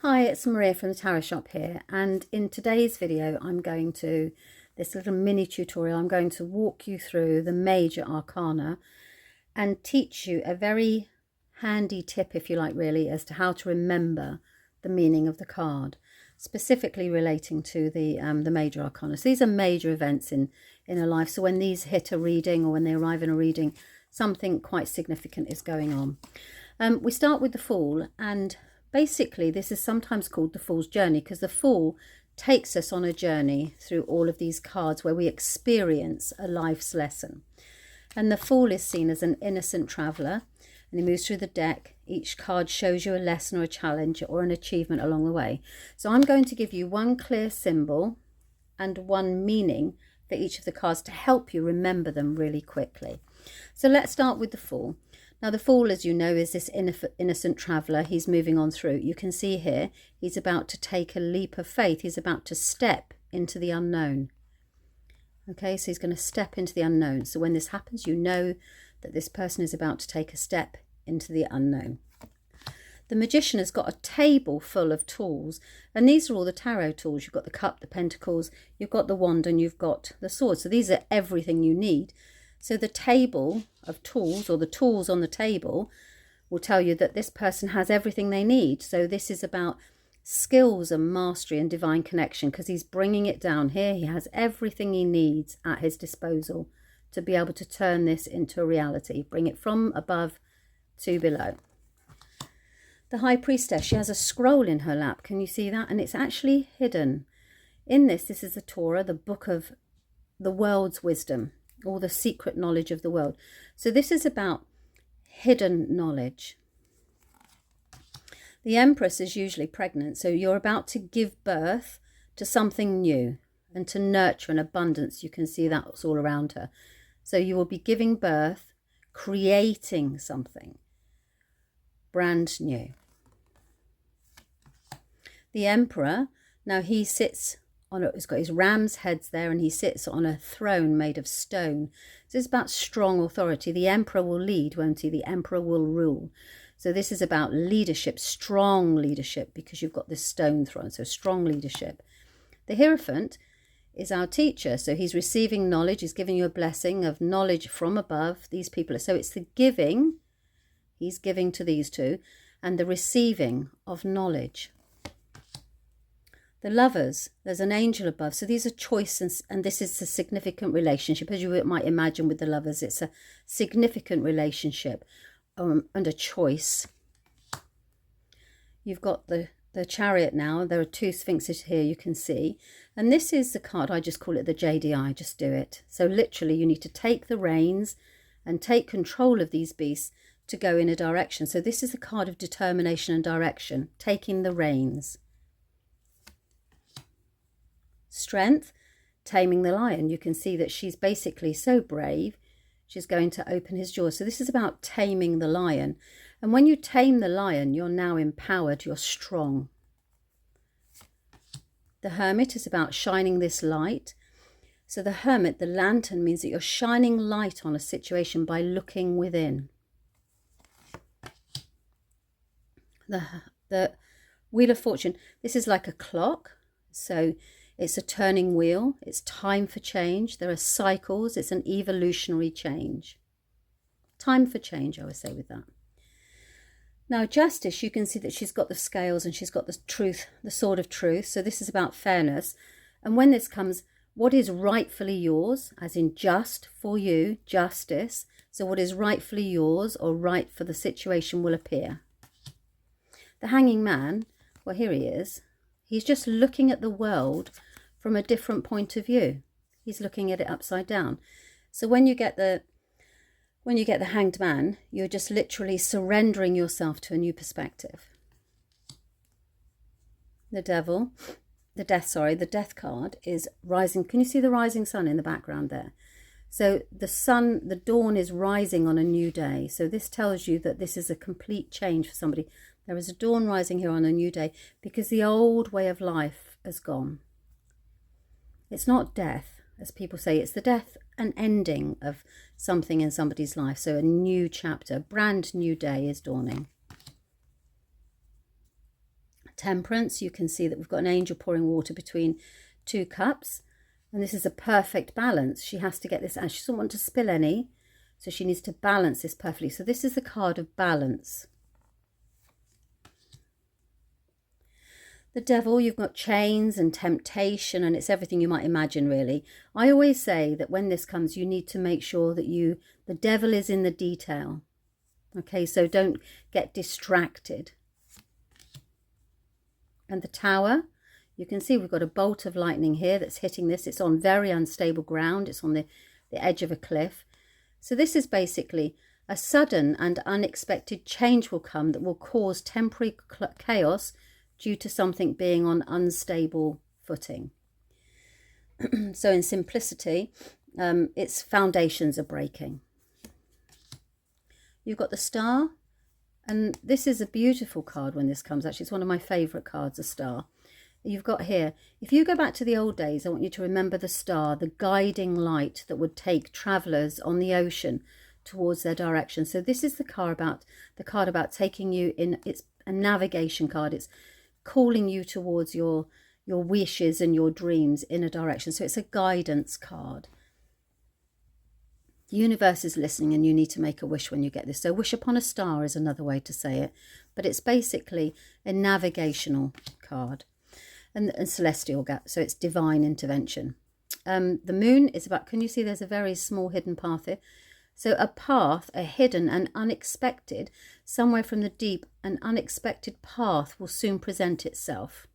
Hi, it's Maria from the Tarot Shop here, and in today's video this little mini tutorial, I'm going to walk you through the Major Arcana and teach you a very handy tip, if you like, really, as to how to remember the meaning of the card, specifically relating to the Major Arcana. So these are major events in a life, so when these hit a reading or when they arrive in a reading, something quite significant is going on. We start with the Fool, and basically, this is sometimes called the Fool's Journey because the Fool takes us on a journey through all of these cards where we experience a life's lesson. And the Fool is seen as an innocent traveller, and he moves through the deck. Each card shows you a lesson or a challenge or an achievement along the way. So I'm going to give you one clear symbol and one meaning for each of the cards to help you remember them really quickly. So let's start with the Fool. Now, the Fool, as you know, is this innocent traveller. He's moving on through. You can see here, he's about to take a leap of faith. He's about to step into the unknown. Okay, so he's going to step into the unknown. So when this happens, you know that this person is about to take a step into the unknown. The Magician has got a table full of tools, and these are all the tarot tools. You've got the cup, the pentacles, you've got the wand, and you've got the sword. So these are everything you need. So the table of tools, or the tools on the table, will tell you that this person has everything they need. So this is about skills and mastery and divine connection, because he's bringing it down here. He has everything he needs at his disposal to be able to turn this into a reality, bring it from above to below. The High Priestess, she has a scroll in her lap. Can you see that? And it's actually hidden. In this is the Torah, the book of the world's wisdom, or the secret knowledge of the world. So this is about hidden knowledge. The Empress is usually pregnant, so you're about to give birth to something new and to nurture an abundance. You can see that's all around her. So you will be giving birth, creating something brand new. The Emperor, now he sits he's got his ram's heads there, and he sits on a throne made of stone. So it's about strong authority. The Emperor will lead, won't he? The Emperor will rule. So this is about leadership, strong leadership, because you've got this stone throne, so strong leadership. The Hierophant is our teacher, so he's receiving knowledge. He's giving you a blessing of knowledge from above. These people, so it's the giving, he's giving to these two, and the receiving of knowledge. The Lovers, there's an angel above. So these are choices, and this is a significant relationship. As you might imagine with the Lovers, it's a significant relationship and a choice. You've got the Chariot now. There are two Sphinxes here, you can see. And this is the card, I just call it the JDI, just do it. So literally you need to take the reins and take control of these beasts to go in a direction. So this is the card of determination and direction, taking the reins. Strength, taming the lion. You can see that she's basically so brave, she's going to open his jaws. So this is about taming the lion. And when you tame the lion, you're now empowered, you're strong. The Hermit is about shining this light. So the Hermit, the lantern, means that you're shining light on a situation by looking within. The Wheel of Fortune, this is like a clock. So it's a turning wheel. It's time for change. There are cycles. It's an evolutionary change. Time for change, I would say with that. Now, Justice, you can see that she's got the scales and she's got the truth, the sword of truth. So this is about fairness. And when this comes, what is rightfully yours, as in just for you, justice. So what is rightfully yours or right for the situation will appear. The Hanging Man, well, here he is. He's just looking at the world from a different point of view. He's looking at it upside down. So when you get the Hanged Man, you're just literally surrendering yourself to a new perspective. The Devil, the Death card is rising. Can you see the rising sun in the background there? So the sun, the dawn is rising on a new day. So this tells you that this is a complete change for somebody. There is a dawn rising here on a new day because the old way of life has gone. It's not death, as people say. It's the death and ending of something in somebody's life. So a new chapter, brand new day is dawning. Temperance, you can see that we've got an angel pouring water between 2 cups. And this is a perfect balance. She has to get this out. She doesn't want to spill any, so she needs to balance this perfectly. So this is the card of balance. The Devil, you've got chains and temptation, and it's everything you might imagine, really. I always say that when this comes, you need to make sure that the devil is in the detail. Okay, so don't get distracted. And the Tower, you can see we've got a bolt of lightning here that's hitting this. It's on very unstable ground. It's on the edge of a cliff. So this is basically a sudden and unexpected change will come that will cause temporary chaos due to something being on unstable footing. So in simplicity, its foundations are breaking. You've got the Star, and this is a beautiful card when this comes. Actually, it's one of my favourite cards, the Star. You've got here, if you go back to the old days, I want you to remember the star, the guiding light that would take travellers on the ocean towards their direction. So this is the card about taking you in. It's a navigation card. It's calling you towards your wishes and your dreams in a direction. So it's a guidance card. The universe is listening, and you need to make a wish when you get this. So wish upon a star is another way to say it, but it's basically a navigational card. And celestial gap, so it's divine intervention. The Moon is about, can you see there's a very small hidden path here? So a path, a hidden and unexpected, somewhere from the deep, an unexpected path will soon present itself.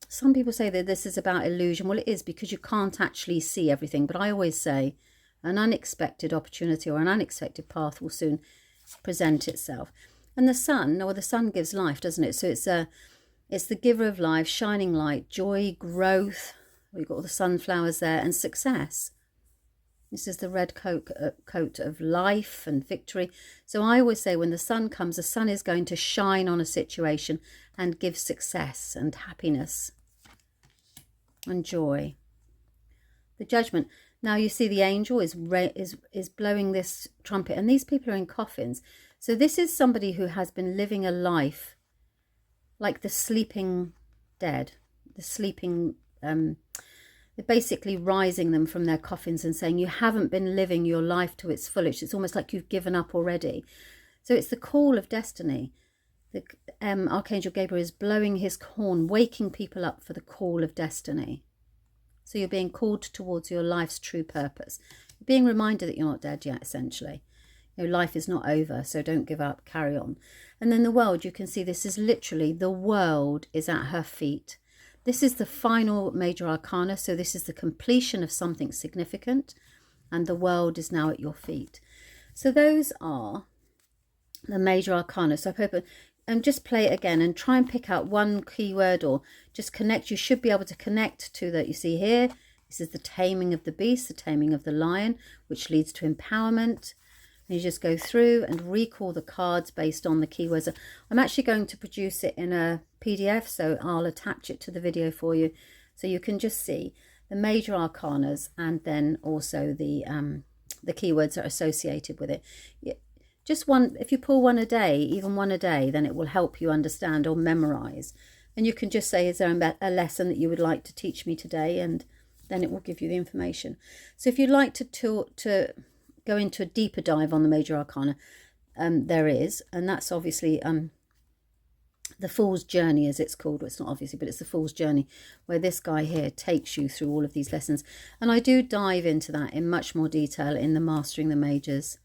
Some people say that this is about illusion. Well, it is, because you can't actually see everything. But I always say an unexpected opportunity or an unexpected path will soon present itself. And the sun, the sun gives life, doesn't it? So it's the giver of life, shining light, joy, growth. We've got all the sunflowers there, and success. This is the red coat of life and victory. So I always say when the sun comes, the sun is going to shine on a situation and give success and happiness and joy. The Judgment. Now you see the angel is blowing this trumpet, and these people are in coffins. So this is somebody who has been living a life like the sleeping dead, the sleeping, they're basically rising them from their coffins and saying, you haven't been living your life to its fullest. It's almost like you've given up already. So it's the call of destiny. The Archangel Gabriel is blowing his horn, waking people up for the call of destiny. So you're being called towards your life's true purpose. You're being reminded that you're not dead yet, essentially. You know, life is not over, so don't give up, carry on. And then the world, you can see this is literally, the world is at her feet. This is the final major arcana, so this is the completion of something significant, and the world is now at your feet. So those are the major arcana. So I hope, just play it again and try and pick out one keyword, or just connect. You should be able to connect to that. You see here, this is the taming of the beast, the taming of the lion, which leads to empowerment. And you just go through and recall the cards based on the keywords. I'm actually going to produce it in a PDF, so I'll attach it to the video for you, so you can just see the major arcanas and then also the keywords that are associated with it. Just one, if you pull one a day, even one a day, then it will help you understand or memorize. And you can just say, is there a lesson that you would like to teach me today? And then it will give you the information. So if you'd like to go into a deeper dive on the major arcana, there is, and that's obviously the Fool's Journey, as it's called. Well, it's not obviously, but it's the Fool's Journey, where this guy here takes you through all of these lessons. And I do dive into that in much more detail in the Mastering the Majors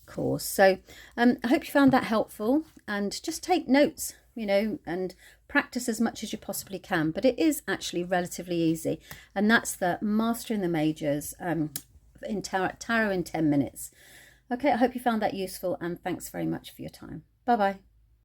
course. So I hope you found that helpful, and just take notes, you know, and practice as much as you possibly can. But it is actually relatively easy, and that's the Mastering the Majors in tarot in 10 minutes. Okay, I hope you found that useful, and thanks very much for your time. Bye bye.